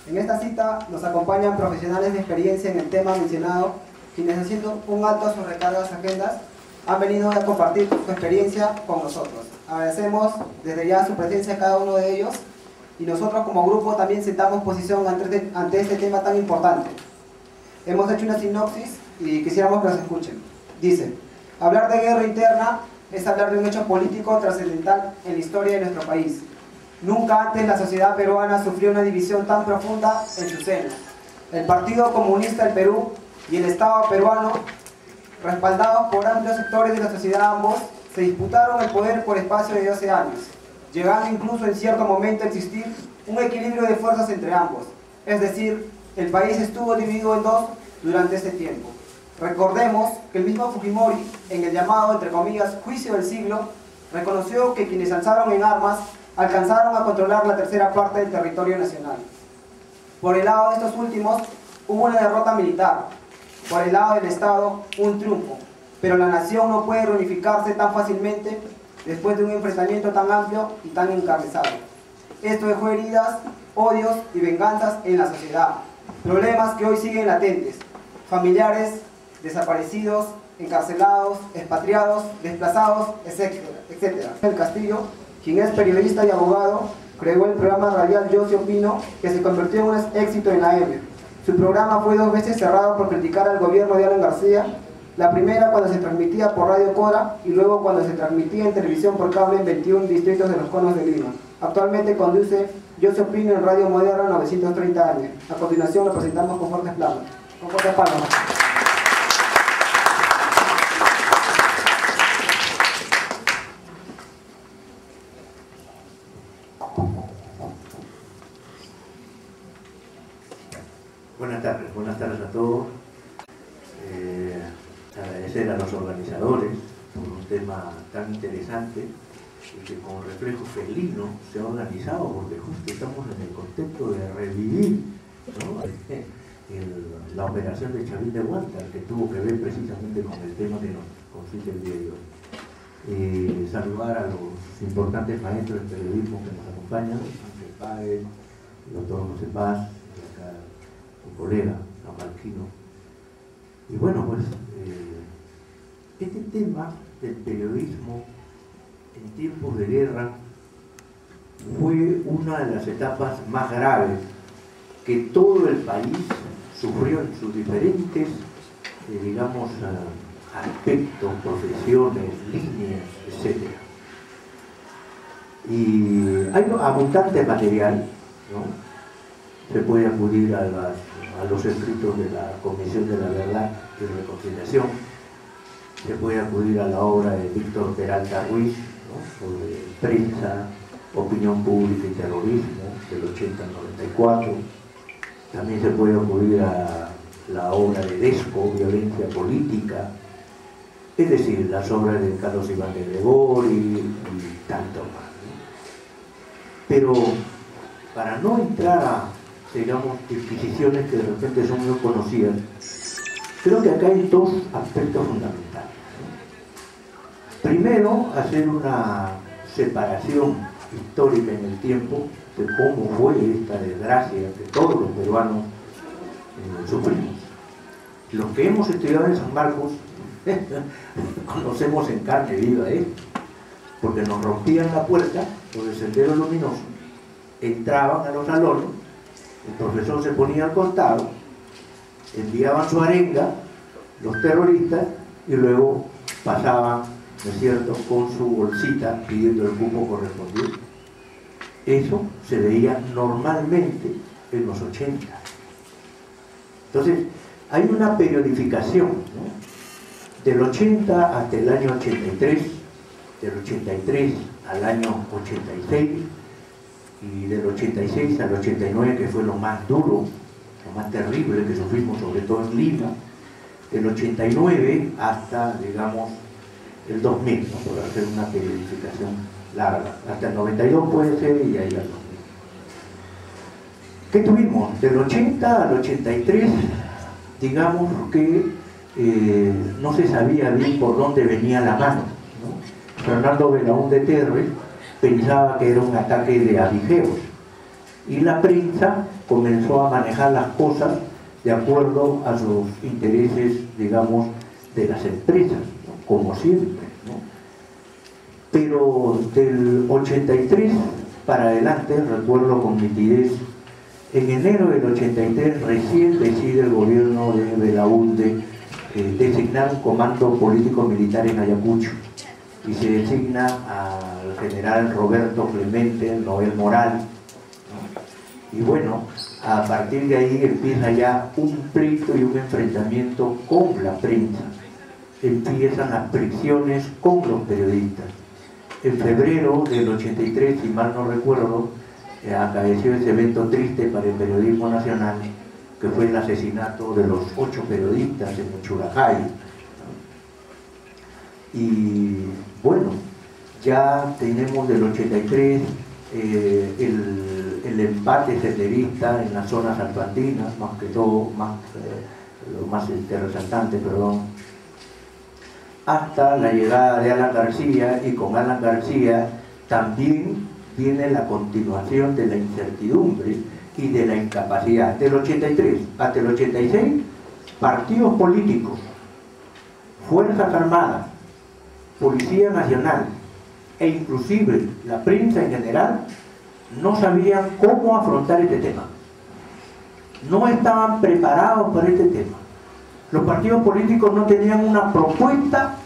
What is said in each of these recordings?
En esta cita nos acompañan profesionales de experiencia en el tema mencionado, quienes haciendo un alto a sus recargas agendas, han venido a compartir su experiencia con nosotros. Agradecemos desde ya su presencia a cada uno de ellos y nosotros como grupo también sentamos posición ante este tema tan importante. Hemos hecho una sinopsis y quisiéramos que nos escuchen. Dice: hablar de guerra interna es hablar de un hecho político trascendental en la historia de nuestro país. Nunca antes la sociedad peruana sufrió una división tan profunda en su seno. El Partido Comunista del Perú y el Estado peruano, respaldados por amplios sectores de la sociedad ambos, se disputaron el poder por espacio de 12 años, llegando incluso en cierto momento a existir un equilibrio de fuerzas entre ambos. Es decir, el país estuvo dividido en dos durante ese tiempo. Recordemos que el mismo Fujimori, en el llamado, entre comillas, juicio del siglo, reconoció que quienes alzaron en armas alcanzaron a controlar la tercera parte del territorio nacional. Por el lado de estos últimos, hubo una derrota militar. Por el lado del Estado, un triunfo. Pero la nación no puede reunificarse tan fácilmente después de un enfrentamiento tan amplio y tan encarnizado. Esto dejó heridas, odios y venganzas en la sociedad. Problemas que hoy siguen latentes. Familiares, desaparecidos, encarcelados, expatriados, desplazados, etc. El Castillo, quien es periodista y abogado, creó el programa radial Yo Sí Opino, que se convirtió en un éxito en la AM. Su programa fue 2 veces cerrado por criticar al gobierno de Alan García, la primera cuando se transmitía por Radio Cora y luego cuando se transmitía en televisión por cable en 21 distritos de los conos de Lima. Actualmente conduce Yo Sí Opino en Radio Moderna 930 años. A continuación lo presentamos con fuertes palmas. Con fuertes palmas. Buenas tardes a todos. Agradecer a los organizadores por un tema tan interesante y que con reflejo felino se ha organizado, porque justo estamos en el contexto de revivir, ¿no?, la operación de Chavín de Huántar, que tuvo que ver precisamente con el tema que nos consiste el día de hoy. Saludar a los importantes maestros del periodismo que nos acompañan, Ángel Páez, el doctor José Paz, un colega, Marquino. Y bueno, pues este tema del periodismo en tiempos de guerra fue una de las etapas más graves que todo el país sufrió en sus diferentes, digamos, aspectos, profesiones, líneas, etc. Y hay abundante material, ¿no? Se puede acudir a los escritos de la Comisión de la Verdad y Reconciliación, se puede acudir a la obra de Víctor Peralta Ruiz, ¿no?, sobre prensa, opinión pública y terrorismo, del 80 al 94. También se puede acudir a la obra de Desco, Violencia Política, es decir, las obras de Carlos Iván de Gregori y tanto más, ¿no? Pero para no entrar a, digamos, disquisiciones que de repente son muy conocidas, creo que acá hay 2 aspectos fundamentales. Primero, hacer una separación histórica en el tiempo de cómo fue esta desgracia que todos los peruanos sufrimos. Los que hemos estudiado en San Marcos conocemos en carne viva esto, porque nos rompían la puerta por el sendero luminoso, entraban a los salones, el profesor se ponía al costado, enviaban su arenga, los terroristas, y luego pasaban, ¿no es cierto?, con su bolsita pidiendo el cupo correspondiente. Eso se veía normalmente en los 80. Entonces, hay una periodificación, ¿no?, del 80 hasta el año 83, del 83 al año 86, y del 86 al 89, que fue lo más duro, lo más terrible que sufrimos, sobre todo en Lima, del 89 hasta, digamos, el 2000, ¿no?, por hacer una periodificación larga, hasta el 92 puede ser, y ahí al 2000. ¿Qué tuvimos? Del 80 al 83, digamos que no se sabía bien por dónde venía la mano, ¿no? Fernando Belaúnde Terry pensaba que era un ataque de avigeos, y la prensa comenzó a manejar las cosas de acuerdo a sus intereses, digamos, de las empresas, ¿no? Como siempre, ¿no? Pero del 83 para adelante, recuerdo con nitidez, en enero del 83 recién decide el gobierno de Belaúnde designar un comando político-militar en Ayacucho y se designa al general Roberto Clemente Noel Moral, ¿no? Y bueno, a partir de ahí empieza ya un pleito y un enfrentamiento con la prensa. Empiezan las fricciones con los periodistas. En febrero del 83, si mal no recuerdo, acaeció ese evento triste para el periodismo nacional, que fue el asesinato de los 8 periodistas en Churajay. Y bueno, ya tenemos del 83 el empate senderista en las zonas altoandinas, más que todo, lo más resaltante, perdón, hasta la llegada de Alan García, y con Alan García también viene la continuación de la incertidumbre y de la incapacidad. Del 83 hasta el 86, partidos políticos, Fuerzas Armadas, Policía Nacional e inclusive la prensa en general no sabían cómo afrontar este tema. No estaban preparados para este tema. Los partidos políticos no tenían una propuesta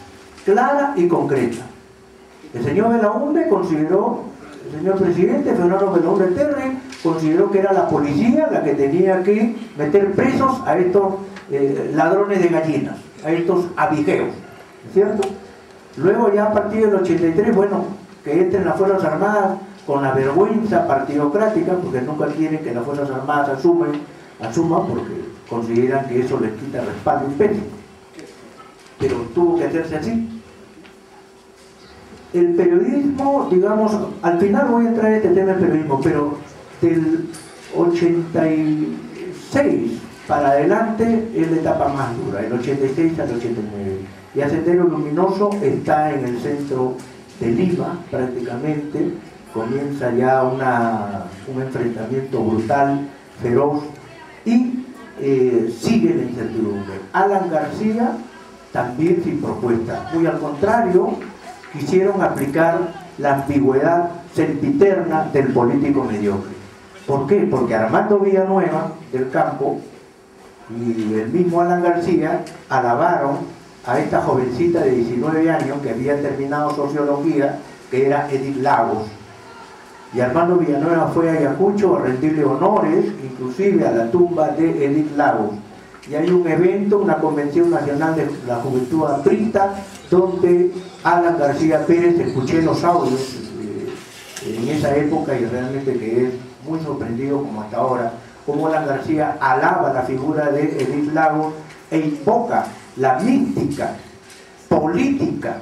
clara y concreta. El señor Belaúnde consideró, el señor presidente Fernando Belaúnde Terry consideró que era la policía la que tenía que meter presos a estos ladrones de gallinas, a estos abigeos, ¿cierto? Luego ya a partir del 83, bueno, que entren las Fuerzas Armadas con la vergüenza partidocrática, porque nunca quieren que las Fuerzas Armadas asuman porque consideran que eso les quita respaldo y peso. Pero tuvo que hacerse así. El periodismo, digamos, al final voy a entrar en este tema del periodismo, pero del 86 para adelante es la etapa más dura, el 86 al 89. Y Sendero Luminoso está en el centro de Lima, prácticamente. Comienza ya un enfrentamiento brutal, feroz, y sigue la incertidumbre. Alan García también sin propuesta. Muy al contrario, quisieron aplicar la ambigüedad sempiterna del político mediocre. ¿Por qué? Porque Armando Villanueva del Campo y el mismo Alan García alabaron a esta jovencita de 19 años que había terminado sociología, que era Edith Lagos. Y Armando Villanueva fue a Ayacucho a rendirle honores, inclusive a la tumba de Edith Lagos. Y hay un evento, una convención nacional de la juventud aprista, donde Alan García Pérez, escuché los audios en esa época y realmente que es muy sorprendido como hasta ahora, como Alan García alaba la figura de Edith Lagos e invoca la mística política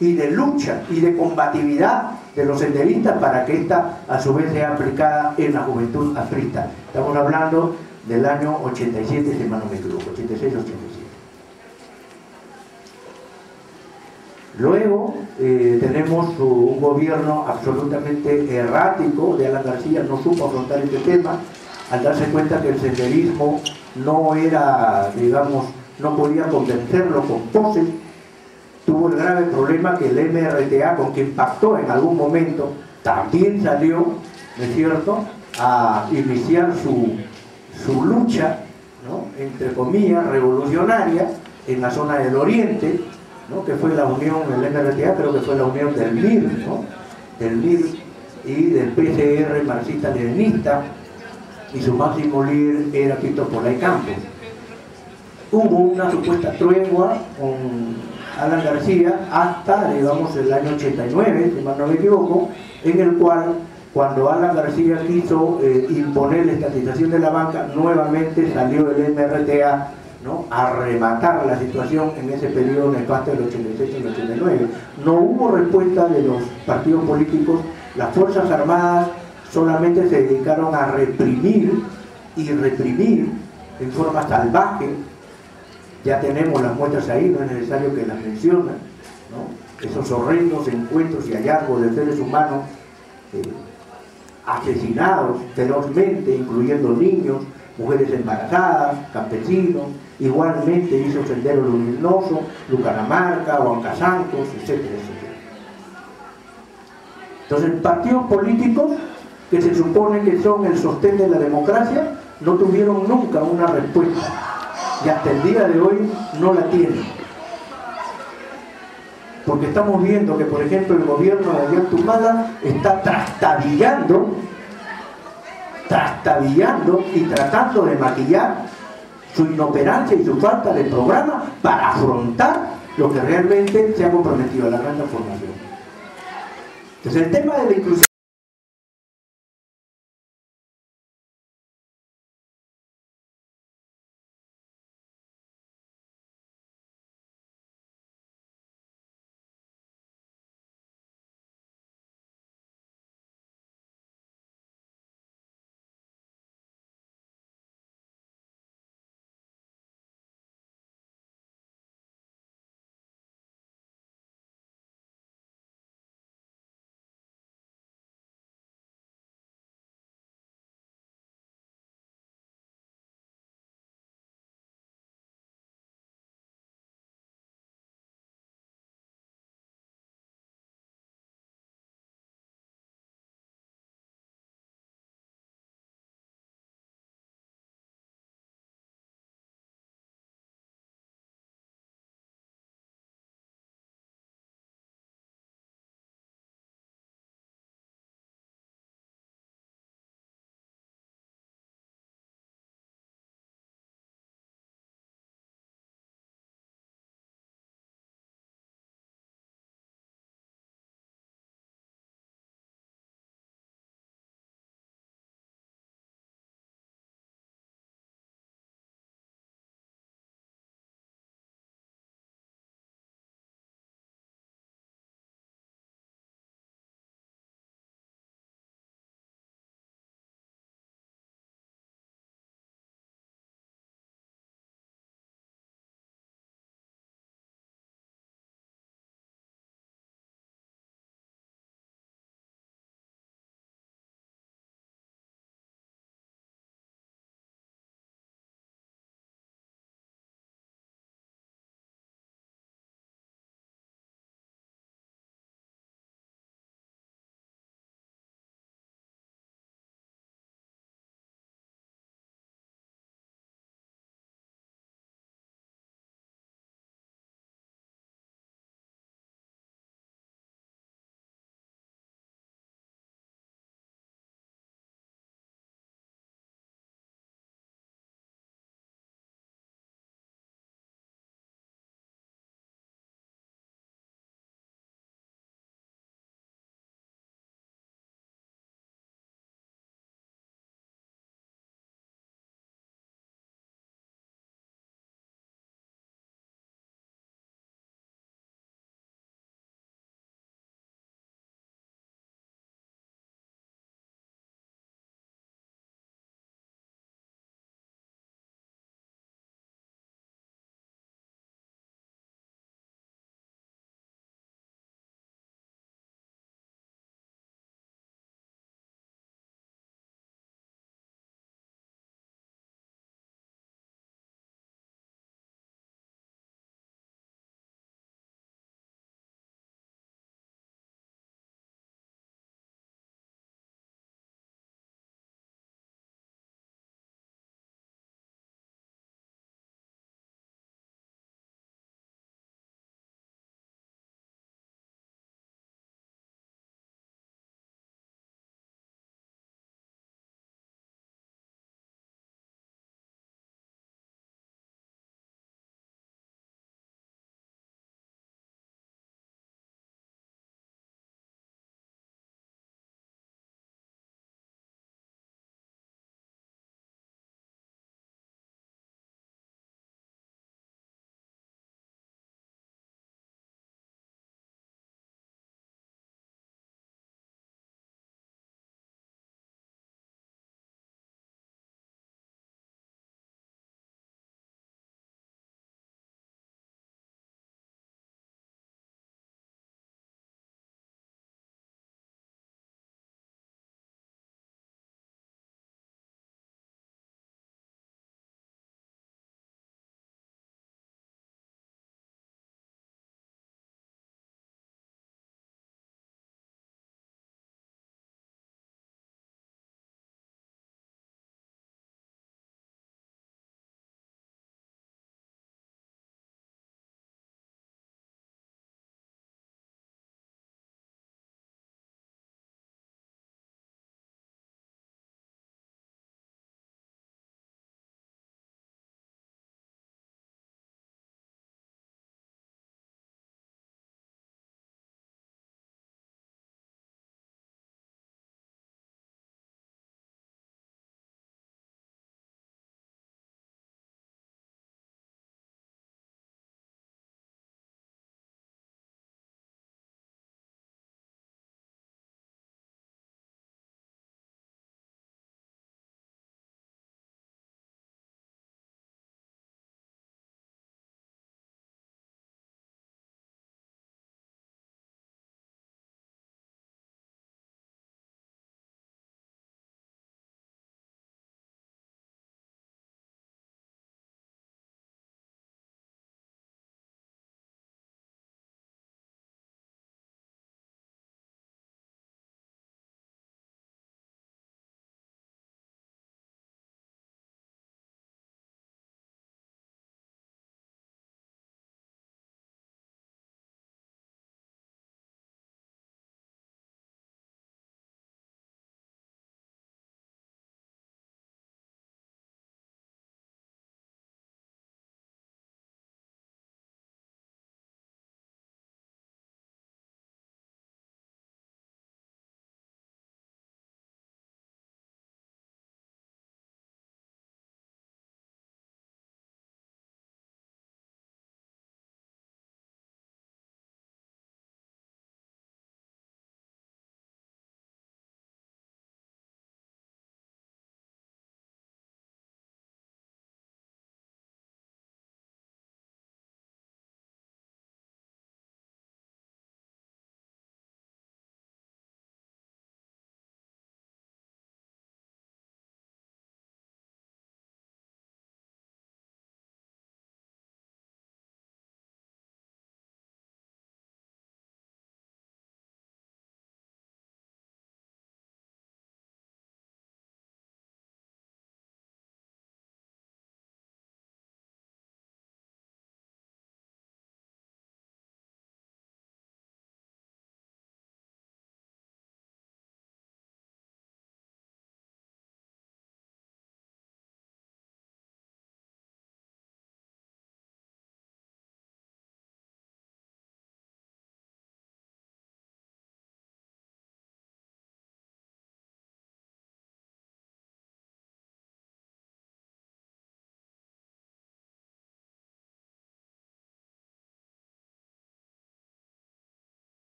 y de lucha y de combatividad de los senderistas para que esta a su vez sea aplicada en la juventud aprista. Estamos hablando del año 87, si mal no me equivoco, 86-87. Luego tenemos un gobierno absolutamente errático de Alan García, no supo afrontar este tema, al darse cuenta que el senderismo no era, digamos, no podía convencerlo con poses. Tuvo el grave problema que el MRTA, con quien pactó en algún momento, también salió, ¿no es cierto?, a iniciar su lucha, ¿no?, entre comillas, revolucionaria en la zona del Oriente, ¿no?, que fue la unión, el MRTA creo que fue la unión del MIR, ¿no?, del MIR y del PCR marxista-leninista, y su máximo líder era Pito Polay Campos. Hubo una supuesta tregua con Alan García hasta, digamos, el año 89, si mal no me equivoco, en el cual, cuando Alan García quiso imponer la estatización de la banca, nuevamente salió el MRTA, ¿no?, a rematar la situación en ese periodo nefasto del 86 y el 89. No hubo respuesta de los partidos políticos, las Fuerzas Armadas solamente se dedicaron a reprimir y reprimir en forma salvaje. Ya tenemos las muestras ahí, no es necesario que las mencionen, ¿no?, esos horrendos encuentros y hallazgos de seres humanos asesinados ferozmente, incluyendo niños, mujeres embarazadas, campesinos. Igualmente hizo Sendero Luminoso, Lucanamarca, Huancasantos, etcétera, etcétera. Entonces, partidos políticos que se supone que son el sostén de la democracia no tuvieron nunca una respuesta y hasta el día de hoy no la tienen. Porque estamos viendo que, por ejemplo, el gobierno de Ollanta Humala está trastabillando y tratando de maquillar su inoperancia y su falta de programa para afrontar lo que realmente se ha comprometido a la gran transformación. Entonces, el tema de la inclusión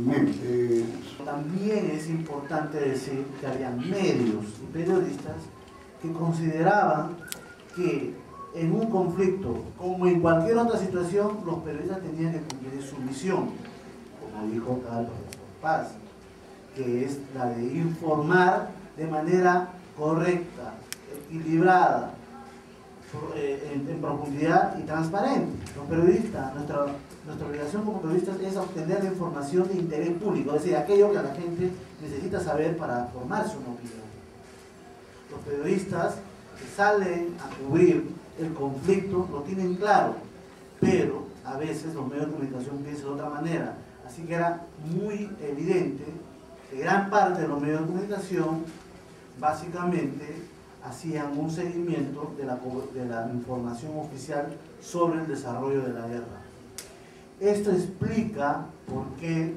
Bien, También es importante decir que había medios y periodistas que consideraban que en un conflicto, como en cualquier otra situación, los periodistas tenían que cumplir su misión, como dijo acá el profesor Paz, que es la de informar de manera correcta, equilibrada, en profundidad y transparente. Los periodistas, nuestra obligación como periodistas es obtener la información de interés público, es decir, aquello que la gente necesita saber para formarse una opinión. Los periodistas que salen a cubrir el conflicto lo tienen claro, pero a veces los medios de comunicación piensan de otra manera. Así que era muy evidente que gran parte de los medios de comunicación básicamente hacían un seguimiento de la información oficial sobre el desarrollo de la guerra. Esto explica por qué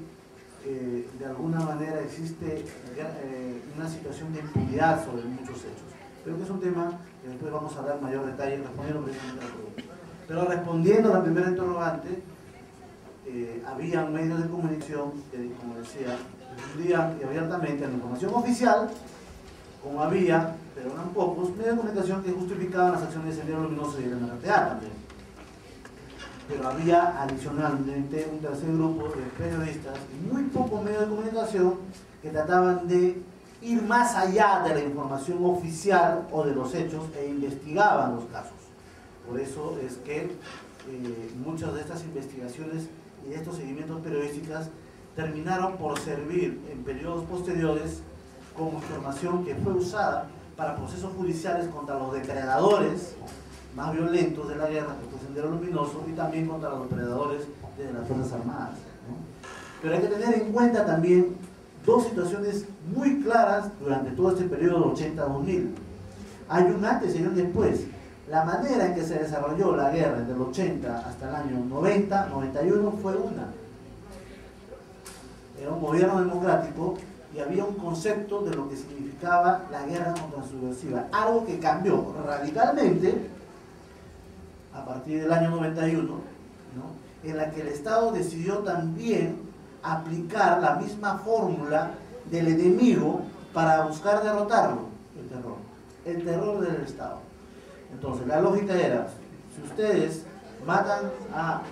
de alguna manera existe una situación de impunidad sobre muchos hechos. Creo que es un tema que después vamos a dar mayor detalle respondiendo precisamente a la pregunta. Pero respondiendo a la primera interrogante, había medios de comunicación que, como decía, difundían y abiertamente la información oficial, como había, pero eran pocos, medios de comunicación que justificaban las acciones de Sendero Luminoso y de la NRTA también. Pero había adicionalmente un tercer grupo de periodistas y muy pocos medios de comunicación que trataban de ir más allá de la información oficial o de los hechos e investigaban los casos. Por eso es que muchas de estas investigaciones y de estos seguimientos periodísticos terminaron por servir en periodos posteriores como información que fue usada para procesos judiciales contra los depredadores más violentos de la guerra, que fue Sendero Luminoso, y también contra los depredadores de las Fuerzas Armadas, ¿no? Pero hay que tener en cuenta también dos situaciones muy claras durante todo este periodo 80-2000. Hay un antes y un después. La manera en que se desarrolló la guerra desde el 80 hasta el año 90-91 fue una. Era un gobierno democrático y había un concepto de lo que significaba la guerra contrasubversiva, algo que cambió radicalmente a partir del año 91, ¿no? En la que el Estado decidió también aplicar la misma fórmula del enemigo para buscar derrotarlo, el terror del Estado. Entonces la lógica era, si ustedes matan a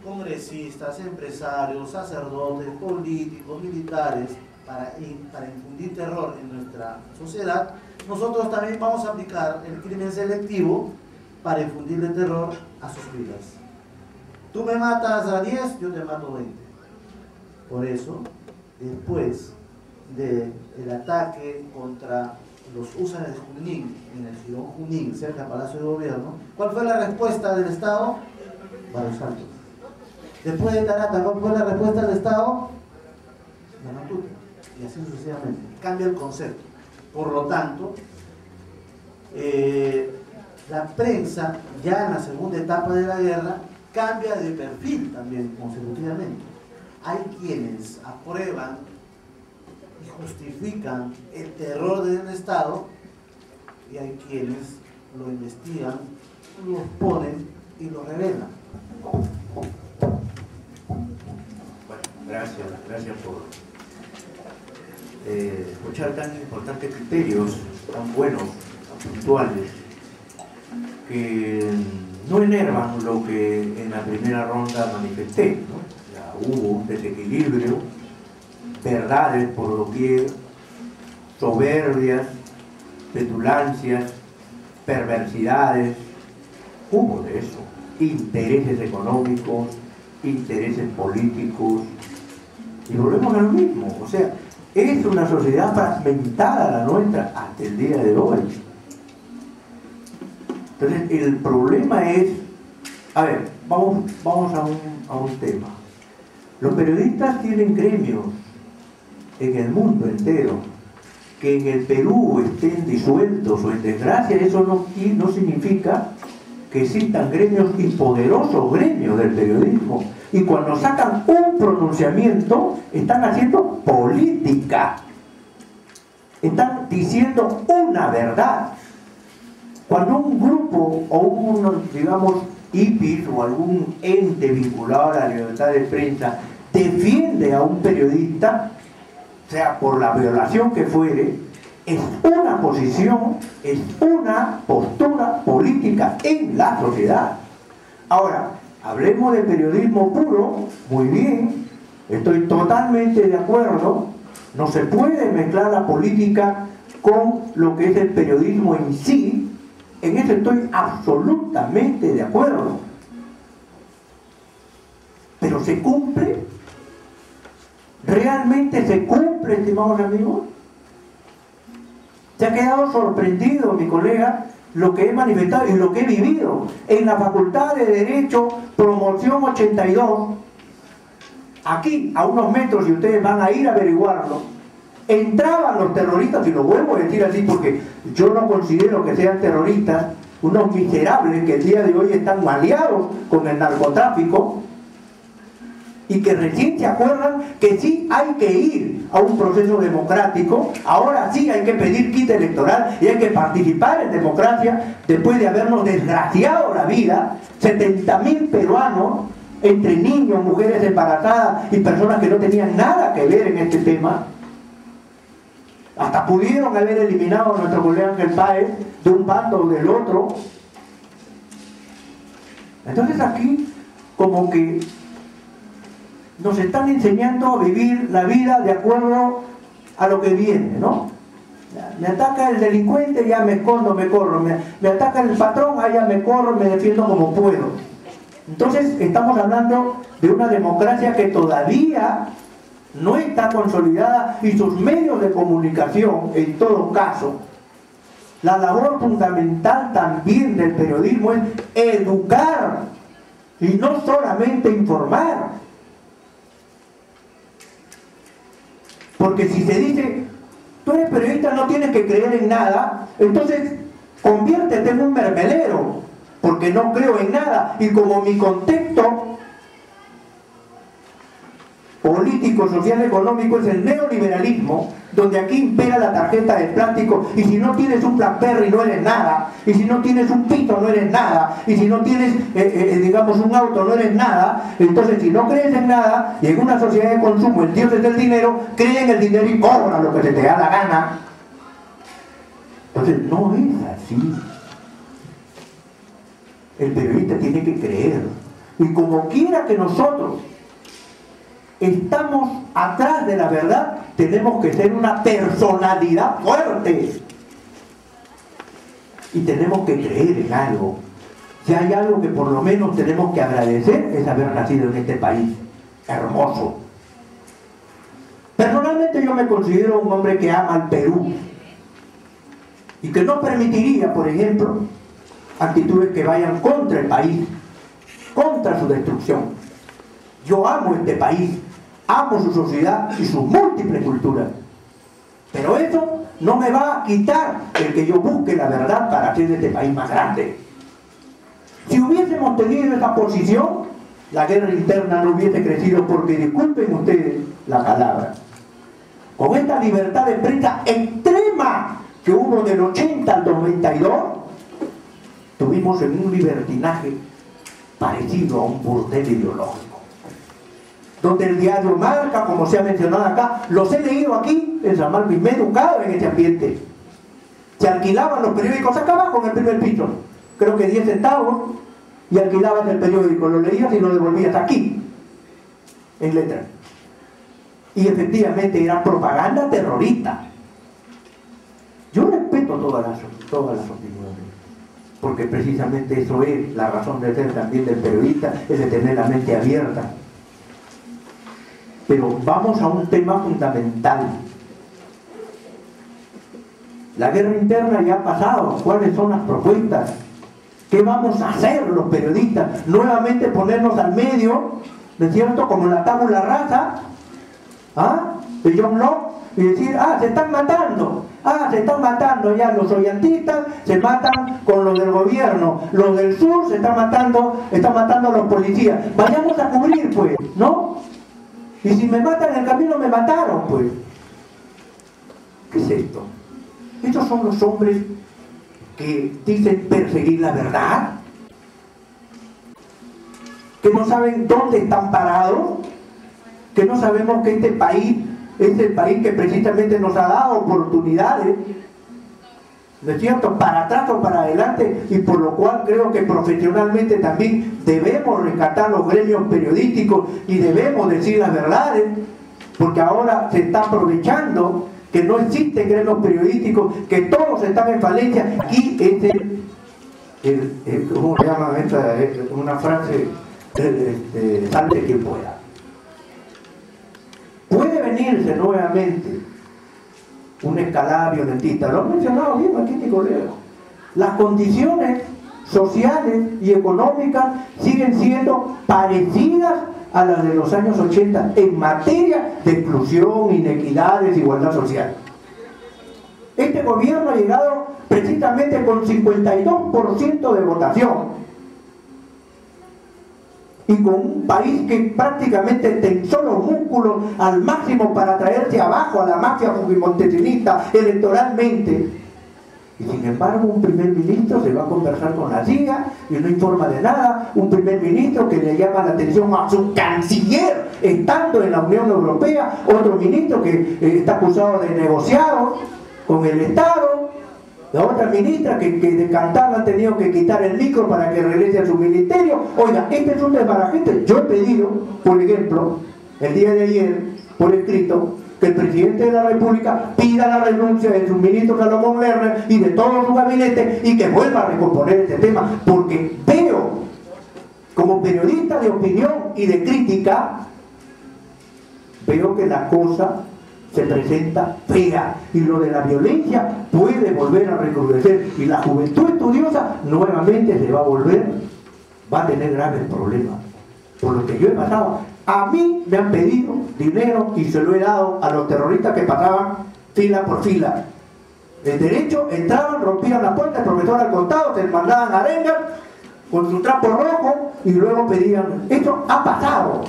congresistas, empresarios, sacerdotes, políticos, militares, para infundir terror en nuestra sociedad, nosotros también vamos a aplicar el crimen selectivo para infundirle terror a sus vidas. Tú me matas a 10, yo te mato 20. Por eso, después del ataque contra los húsares de Junín, en el Girón Junín, cerca del Palacio de Gobierno, ¿cuál fue la respuesta del Estado? Barrios Altos. Después de Tarata, ¿cuál fue la respuesta del Estado? La Matute. Y así sucesivamente. Cambia el concepto. Por lo tanto, la prensa, ya en la segunda etapa de la guerra, cambia de perfil también consecutivamente. Hay quienes aprueban y justifican el terror del Estado y hay quienes lo investigan, lo exponen y lo revelan. Bueno, gracias por escuchar tan importantes criterios, tan buenos, tan puntuales, que no enervan lo que en la primera ronda manifesté, ¿no? Ya hubo un desequilibrio, verdades por doquier, soberbias, petulancias, perversidades, hubo de eso, intereses económicos, intereses políticos, y volvemos a lo mismo. O sea, es una sociedad fragmentada la nuestra hasta el día de hoy. Entonces el problema es, a ver, vamos a un tema. Los periodistas tienen gremios en el mundo entero. Que en el Perú estén disueltos o en desgracia, eso no significa que existan gremios y poderosos gremios del periodismo. Y cuando sacan un pronunciamiento, están haciendo política. Están diciendo una verdad. Cuando un grupo o un, digamos, IPIS o algún ente vinculado a la libertad de prensa defiende a un periodista, sea por la violación que fuere, es una posición, es una postura política en la sociedad. Ahora, hablemos de periodismo puro, muy bien, estoy totalmente de acuerdo, no se puede mezclar la política con lo que es el periodismo en sí, en eso estoy absolutamente de acuerdo. Pero ¿se cumple? ¿Realmente se cumple, estimados amigos? Se ha quedado sorprendido mi colega lo que he manifestado y lo que he vivido en la Facultad de Derecho, promoción 82, aquí a unos metros, y ustedes van a ir a averiguarlo, entraban los terroristas, y lo vuelvo a decir así porque yo no considero que sean terroristas, unos miserables que el día de hoy están aliados con el narcotráfico y que recién se acuerdan que sí hay que ir a un proceso democrático, ahora sí hay que pedir kit electoral y hay que participar en democracia después de habernos desgraciado la vida, 70.000 peruanos, entre niños, mujeres embarazadas y personas que no tenían nada que ver en este tema. Hasta pudieron haber eliminado a nuestro colega Ángel Páez de un bando o del otro. Entonces aquí como que nos están enseñando a vivir la vida de acuerdo a lo que viene, ¿no? Me ataca el delincuente, ya me escondo, me corro. Me ataca el patrón, ya me corro, me defiendo como puedo. Entonces estamos hablando de una democracia que todavía no está consolidada y sus medios de comunicación, en todo caso, la labor fundamental también del periodismo es educar y no solamente informar. Porque si se dice, tú eres periodista, no tienes que creer en nada, entonces conviértete en un mermelero, porque no creo en nada. Y como mi contexto político, social, económico es el neoliberalismo, donde aquí impera la tarjeta de plástico, y si no tienes un BlackBerry no eres nada, y si no tienes un pito no eres nada, y si no tienes, digamos, un auto no eres nada. Entonces, si no crees en nada, y en una sociedad de consumo el Dios es el dinero, cree en el dinero y cobra lo que se te da la gana. Entonces, no es así. El periodista tiene que creer, y como quiera que nosotros estamos atrás de la verdad, tenemos que ser una personalidad fuerte y tenemos que creer en algo. Si hay algo que por lo menos tenemos que agradecer, es haber nacido en este país hermoso. Personalmente yo me considero un hombre que ama al Perú y que no permitiría, por ejemplo, actitudes que vayan contra el país, contra su destrucción. Yo amo este país, amo su sociedad y sus múltiples culturas. Pero eso no me va a quitar el que yo busque la verdad para hacer de este país más grande. Si hubiésemos tenido esa posición, la guerra interna no hubiese crecido, porque disculpen ustedes la palabra. Con esta libertad de prensa extrema que hubo del 80 al 92, tuvimos en un libertinaje parecido a un burdel ideológico, donde el diario Marca, como se ha mencionado acá, los he leído aquí en San Marcos y me he educado en ese ambiente. Se alquilaban los periódicos acá abajo en el primer piso, creo que 10 centavos, y alquilabas el periódico, lo leías y lo devolvías aquí, en letras. Y efectivamente era propaganda terrorista. Yo respeto todas las opiniones, porque precisamente eso es la razón de ser también del periodista, es de tener la mente abierta. Pero vamos a un tema fundamental. La guerra interna ya ha pasado. ¿Cuáles son las propuestas? ¿Qué vamos a hacer los periodistas? Nuevamente ponernos al medio, ¿no es cierto? Como la tabula rasa, de John Locke, y decir, se están matando. Se están matando ya los ollantistas, se matan con los del gobierno, los del sur se están matando a los policías. Vayamos a cubrir, pues, ¿no? Y si me matan en el camino, me mataron, pues. ¿Qué es esto? Estos son los hombres que dicen perseguir la verdad, que no saben dónde están parados, que no sabemos que este país es el país que precisamente nos ha dado oportunidades, ¿no es cierto?, para atrás o para adelante, y por lo cual creo que profesionalmente también debemos rescatar los gremios periodísticos y debemos decir las verdades, porque ahora se está aprovechando que no existen gremios periodísticos, que todos están en falencia. Aquí ¿cómo se llama esta? Una frase, salte quien pueda. Puede venirse nuevamente una escalada violentista, lo han mencionado bien aquí mi colega. Las condiciones sociales y económicas siguen siendo parecidas a las de los años 80 en materia de exclusión, inequidad, desigualdad social. Este gobierno ha llegado precisamente con 52% de votación y con un país que prácticamente tensó los músculos al máximo para traerse abajo a la mafia fujimontesista electoralmente. Y sin embargo un primer ministro se va a conversar con la CIA y no informa de nada, un primer ministro que le llama la atención a su canciller estando en la Unión Europea, otro ministro que está acusado de negociado con el Estado, la otra ministra que de cantar le han tenido que quitar el micro para que regrese a su ministerio. Oiga, este es un desbarajete. Yo he pedido, por ejemplo, el día de ayer, por escrito, que el presidente de la República pida la renuncia de su ministro Salomón Lerner y de todo su gabinete y que vuelva a recomponer este tema, porque veo, como periodista de opinión y de crítica, veo que la cosa se presenta fea y lo de la violencia puede volver a recrudecer y la juventud estudiosa nuevamente se va a tener graves problemas. Por lo que yo he pasado, a mí me han pedido dinero y se lo he dado a los terroristas que pasaban fila por fila. El derecho, entraban, rompían la puerta, el profesor al costado, se mandaban arengas con su trapo rojo y luego pedían. Esto ha pasado.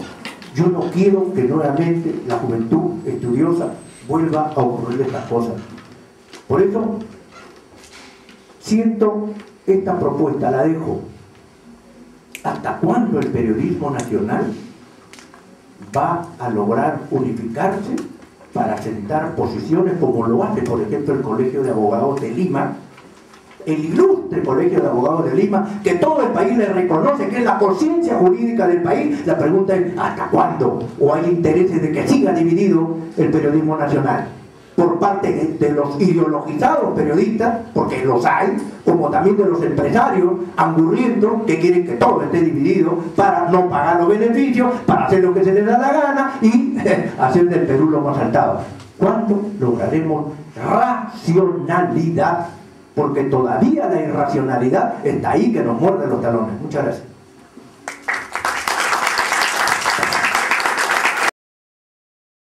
Yo no quiero que nuevamente la juventud estudiosa vuelva a ocurrir estas cosas. Por eso siento esta propuesta, la dejo. ¿Hasta cuándo el periodismo nacional va a lograr unificarse para sentar posiciones como lo hace, por ejemplo, el Colegio de Abogados de Lima, el ilustre Colegio de Abogados de Lima, que todo el país le reconoce que es la conciencia jurídica del país? La pregunta es, ¿hasta cuándo? ¿O hay intereses de que siga dividido el periodismo nacional? Por parte de los ideologizados periodistas, porque los hay, como también de los empresarios angurrientos que quieren que todo esté dividido para no pagar los beneficios, para hacer lo que se les da la gana y hacer del Perú lo más saltado. ¿Cuándo lograremos racionalidad? Porque todavía la irracionalidad está ahí que nos muerde los talones. Muchas gracias.